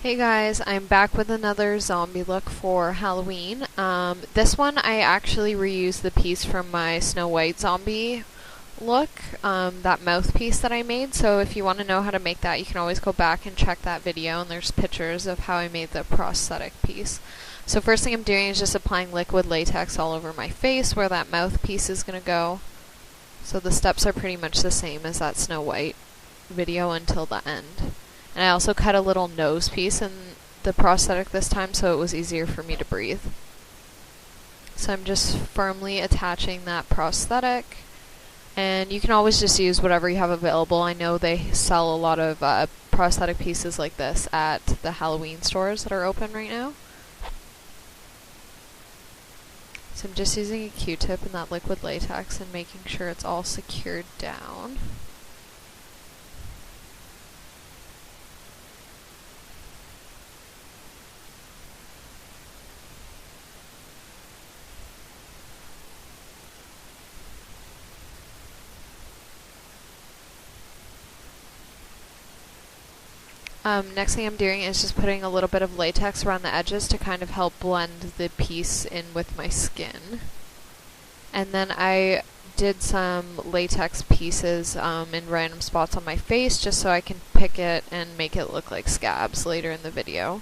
Hey guys, I'm back with another zombie look for Halloween. This one I actually reused the piece from my Snow White zombie look, that mouthpiece that I made. So if you want to know how to make that, you can always go back and check that video, and there's pictures of how I made the prosthetic piece. So first thing I'm doing is just applying liquid latex all over my face where that mouthpiece is going to go. So the steps are pretty much the same as that Snow White video until the end. And I also cut a little nose piece in the prosthetic this time so it was easier for me to breathe. So I'm just firmly attaching that prosthetic. And you can always just use whatever you have available. I know they sell a lot of prosthetic pieces like this at the Halloween stores that are open right now. So I'm just using a Q-tip and that liquid latex and making sure it's all secured down. Next thing I'm doing is just putting a little bit of latex around the edges to kind of help blend the piece in with my skin. And then I did some latex pieces in random spots on my face just so I can pick it and make it look like scabs later in the video.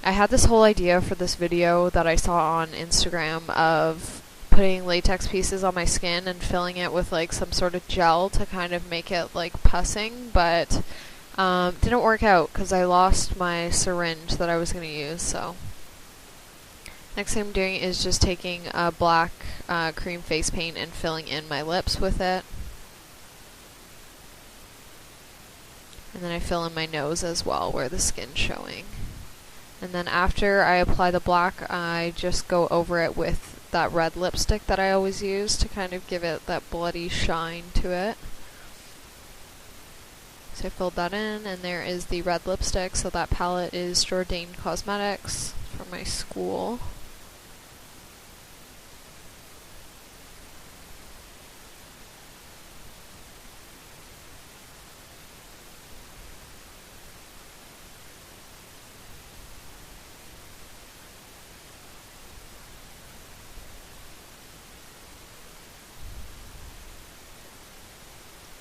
I had this whole idea for this video that I saw on Instagram of putting latex pieces on my skin and filling it with like some sort of gel to kind of make it like pussing, but didn't work out because I lost my syringe that I was going to use. So next thing I'm doing is just taking a black cream face paint and filling in my lips with it. And then I fill in my nose as well where the skin's showing. And then after I apply the black, I just go over it with that red lipstick that I always use to kind of give it that bloody shine to it. So I filled that in, and there is the red lipstick. So that palette is Jourdain Cosmetics from my school.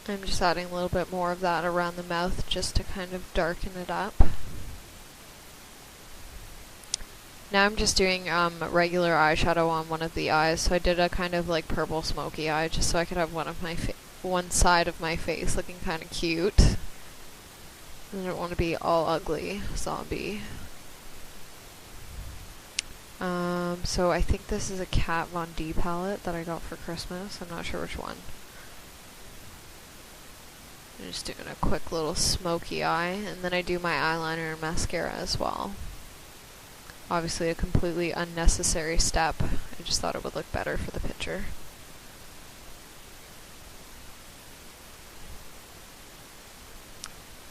I'm just adding a little bit more of that around the mouth just to kind of darken it up. Now I'm just doing regular eyeshadow on one of the eyes, so I did a kind of like purple smoky eye just so I could have one side of my face looking kind of cute. I didn't want to be all ugly zombie. So I think this is a Kat Von D palette that I got for Christmas. I'm not sure which one. I'm just doing a quick little smoky eye, and then I do my eyeliner and mascara as well. Obviously a completely unnecessary step. I just thought it would look better for the picture.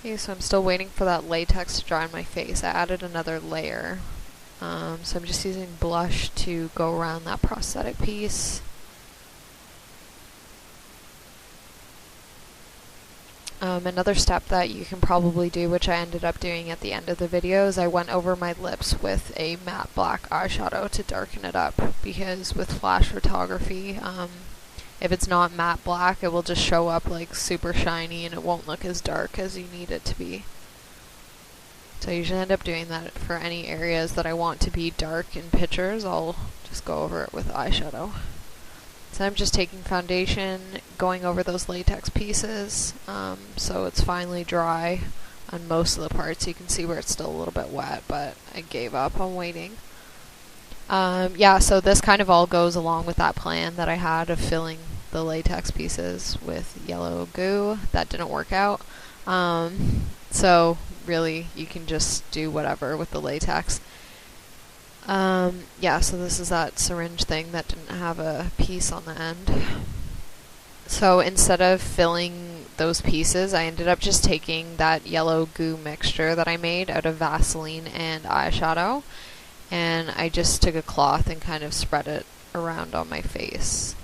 Okay, so I'm still waiting for that latex to dry on my face. I added another layer. So I'm just using blush to go around that prosthetic piece. Another step that you can probably do, which I ended up doing at the end of the video, is I went over my lips with a matte black eyeshadow to darken it up, because with flash photography, if it's not matte black, it will just show up like super shiny and it won't look as dark as you need it to be. So I usually end up doing that for any areas that I want to be dark in pictures. I'll just go over it with eyeshadow. So I'm just taking foundation, going over those latex pieces, so it's finally dry on most of the parts. You can see where it's still a little bit wet, but I gave up on waiting. Yeah, so this kind of all goes along with that plan that I had of filling the latex pieces with yellow goo. That didn't work out. So really, you can just do whatever with the latex. Yeah, so this is that syringe thing that didn't have a piece on the end. So instead of filling those pieces, I ended up just taking that yellow goo mixture that I made out of Vaseline and eyeshadow, and I just took a cloth and kind of spread it around on my face.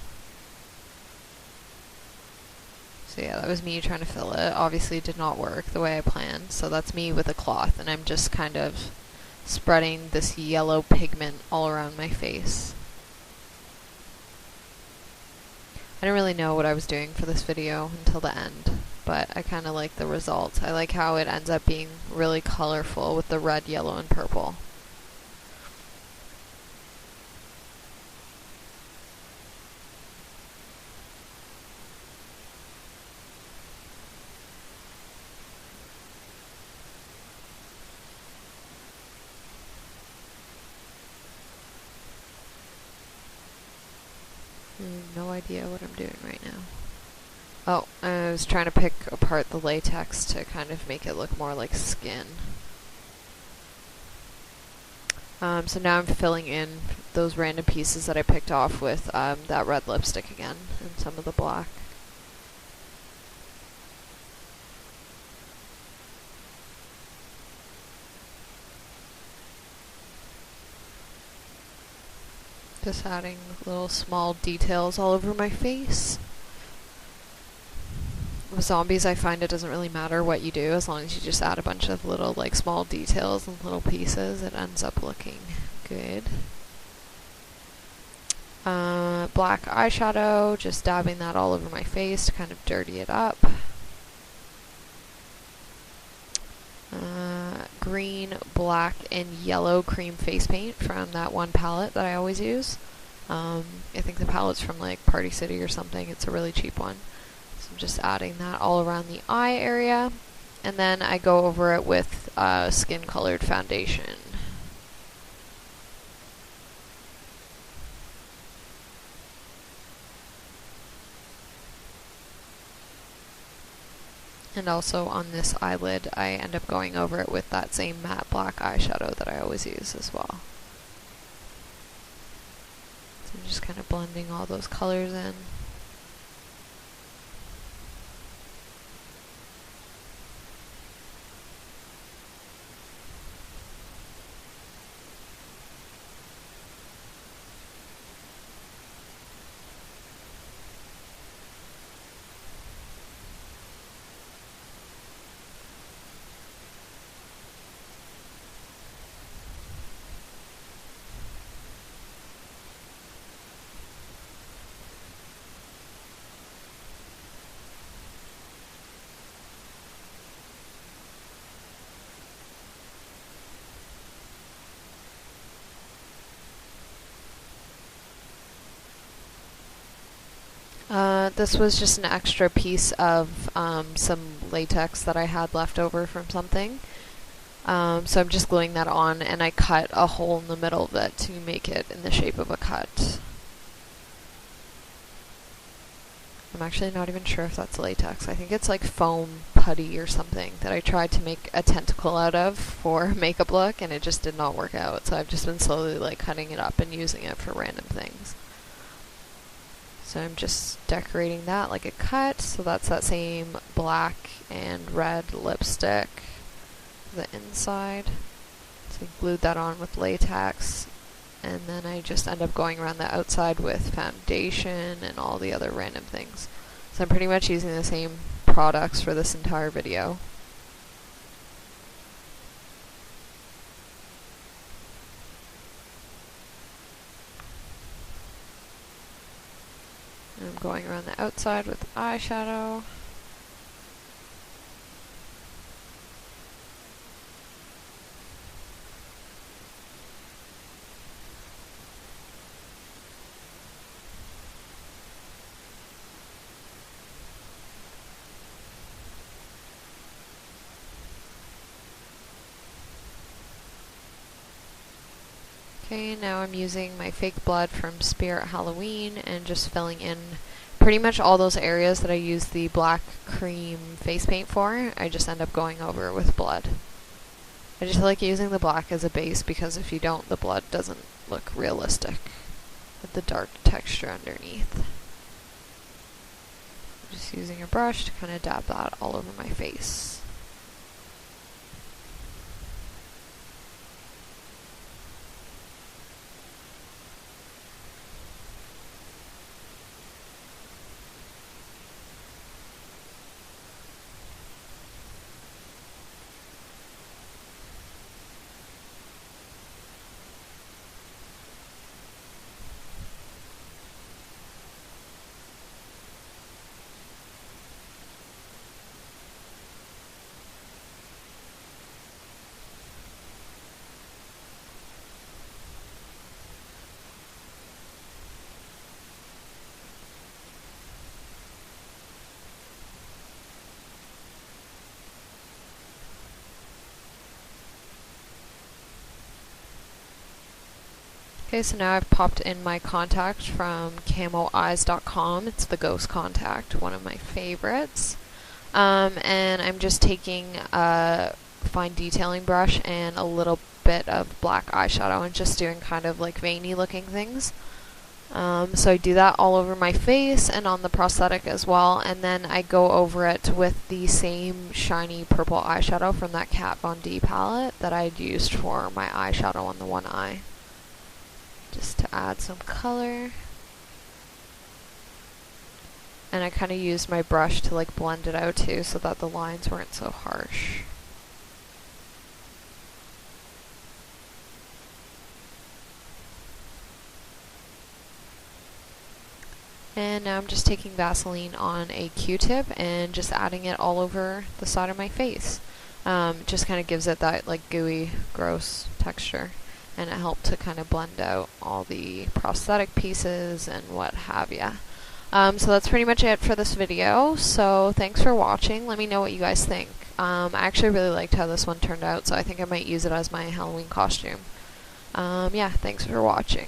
So yeah, that was me trying to fill it. Obviously it did not work the way I planned, so that's me with a cloth, and I'm just kind of spreading this yellow pigment all around my face. I didn't really know what I was doing for this video until the end, but I kind of like the results. I like how it ends up being really colorful with the red, yellow, and purple. I have no idea what I'm doing right now. Oh, I was trying to pick apart the latex to kind of make it look more like skin. So now I'm filling in those random pieces that I picked off with that red lipstick again and some of the black. Just adding little small details all over my face. With zombies, I find it doesn't really matter what you do, as long as you just add a bunch of little, like, small details and little pieces, it ends up looking good. Black eyeshadow, just dabbing that all over my face to kind of dirty it up. Green, black, and yellow cream face paint from that one palette that I always use. I think the palette's from like Party City or something. It's a really cheap one. So I'm just adding that all around the eye area. And then I go over it with skin colored foundation. And also on this eyelid, I end up going over it with that same matte black eyeshadow that I always use as well. So I'm just kind of blending all those colors in. This was just an extra piece of some latex that I had left over from something. So I'm just gluing that on, and I cut a hole in the middle of it to make it in the shape of a cut. I'm actually not even sure if that's latex. I think it's like foam putty or something that I tried to make a tentacle out of for a makeup look, and it just did not work out. So I've just been slowly like cutting it up and using it for random things. So I'm just decorating that like a cut. So that's that same black and red lipstick, the inside. So I glued that on with latex, and then I just end up going around the outside with foundation and all the other random things. So I'm pretty much using the same products for this entire video. And I'm going around the outside with eyeshadow. Okay, now I'm using my fake blood from Spirit Halloween and just filling in pretty much all those areas that I use the black cream face paint for. I just end up going over it with blood. I just like using the black as a base because if you don't, the blood doesn't look realistic with the dark texture underneath. I'm just using a brush to kind of dab that all over my face. Okay, so now I've popped in my contact from camoeyes.com. It's the Ghost Contact, one of my favorites. And I'm just taking a fine detailing brush and a little bit of black eyeshadow and just doing kind of like veiny looking things. So I do that all over my face and on the prosthetic as well, and then I go over it with the same shiny purple eyeshadow from that Kat Von D palette that I'd used for my eyeshadow on the one eye. Just to add some color. And I kind of used my brush to like blend it out too so that the lines weren't so harsh. And now I'm just taking Vaseline on a Q-tip and just adding it all over the side of my face. Just kind of gives it that like gooey, gross texture. And it helped to kind of blend out all the prosthetic pieces and what have ya. So that's pretty much it for this video. So thanks for watching. Let me know what you guys think. I actually really liked how this one turned out, so I think I might use it as my Halloween costume. Yeah, thanks for watching.